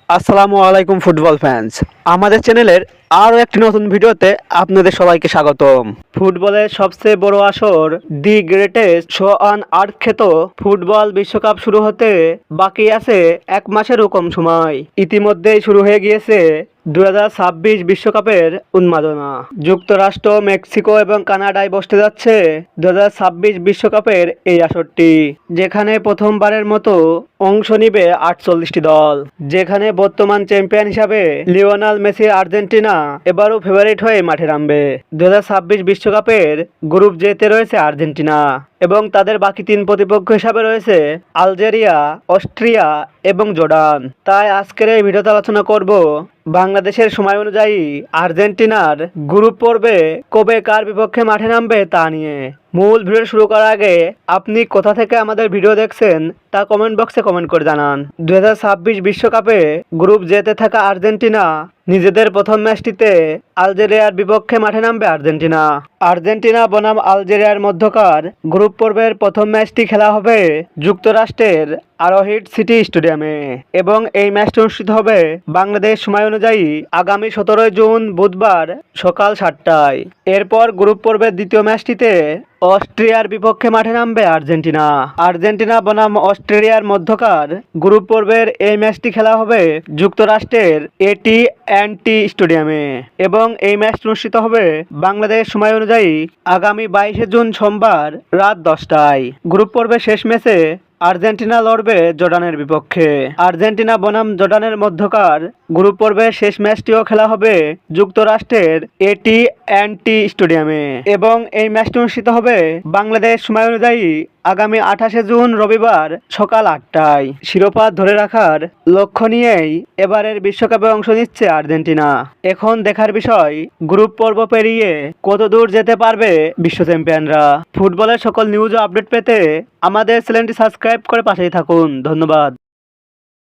আসসালামু আলাইকুম football fans. আমাদের চ্যানেলের আরও একটি নতুন ভিডিওতে আপনাদের সবাইকে স্বাগতম। ফুটবলের সবচেয়ে বড় আসর the greatest show on earth খ্যাত ফুটবল বিশ্বকাপ শুরু হতে বাকি আছে এক মাসেরও কম সময়। ইতিমধ্যেই শুরু হয়ে গিয়েছে 2026 বিশ্বকাপের উন্মাদনা। যুক্তরাষ্ট্র, মেক্সিকো এবং কানাডায় বসতে যাচ্ছে 2026 বিশ্বকাপের এই আসরটি, যেখানে প্রথমবারের মতো অংশ নিবে 48টি দল। যেখানে বর্তমান চ্যাম্পিয়ন হিসাবে লিওনেল মেসি আর্জেন্টিনা এবারও ফেভারিট হয়ে মাঠে নামবে। 2026 বিশ্বকাপের গ্রুপ জেতে রয়েছে আর্জেন্টিনা এবং তাদের বাকি তিন প্রতিপক্ষ হিসাবে রয়েছে আলজেরিয়া, অস্ট্রিয়া এবং জর্ডান। তাই আজকের এই ভিডিওতে আলোচনা করব বাংলাদেশের সময় অনুযায়ী আর্জেন্টিনার গ্রুপ পর্বে কবে কার বিপক্ষে মাঠে নামবে তা নিয়ে। মূল ভিডিও শুরু করার আগে আপনি কোথা থেকে আমাদের ভিডিও দেখছেন তা কমেন্ট বক্সে কমেন্ট করে জানান। 2026 বিশ্বকাপে গ্রুপ জেতে থাকা আর্জেন্টিনা নিজেদের প্রথম ম্যাচটিতে আলজেরিয়ার বিপক্ষে মাঠে নামবে আর্জেন্টিনা। আর্জেন্টিনা বনাম আলজেরিয়ার মধ্যকার গ্রুপ পর্বের প্রথম ম্যাচটি খেলা হবে যুক্তরাষ্ট্রের আরোহিড সিটি স্টেডিয়ামে এবং এই ম্যাচটি অনুষ্ঠিত হবে বাংলাদেশ সময় অনুযায়ী আগামী 17 জুন বুধবার সকাল 7টায়। এরপর গ্রুপ পর্বের দ্বিতীয় ম্যাচটিতে অস্ট্রিয়ার বিপক্ষে মাঠে নামবে আর্জেন্টিনা। আর্জেন্টিনা বনাম অস্ট্রেলিয়ার মধ্যকার গ্রুপ পর্বের এই ম্যাচটি খেলা হবে যুক্তরাষ্ট্রের AT&T স্টেডিয়ামে এবং এই ম্যাচটি অনুষ্ঠিত হবে বাংলাদেশ সময় অনুযায়ী আগামী 22 জুন সোমবার রাত 10টায়। গ্রুপ পর্বের শেষ ম্যাচে আর্জেন্টিনা লড়বে জর্ডানের বিপক্ষে। আর্জেন্টিনা বনাম জর্ডানের মধ্যকার গ্রুপ পর্বের শেষ ম্যাচটিও খেলা হবে যুক্তরাষ্ট্রের AT&T স্টেডিয়ামে এবং এই ম্যাচটি অনুষ্ঠিত হবে বাংলাদেশ সময় অনুযায়ী আগামী 28 জুন রবিবার সকাল 8টায়। শিরোপা ধরে রাখার লক্ষ্য নিয়েই এবারের বিশ্বকাপে অংশ নিচ্ছে আর্জেন্টিনা। এখন দেখার বিষয় গ্রুপ পর্ব পেরিয়ে কত দূর যেতে পারবে বিশ্ব চ্যাম্পিয়নরা। ফুটবলের সকল নিউজ ও আপডেট পেতে আমাদের চ্যানেলটি সাবস্ক্রাইব করে পাশেই থাকুন। ধন্যবাদ।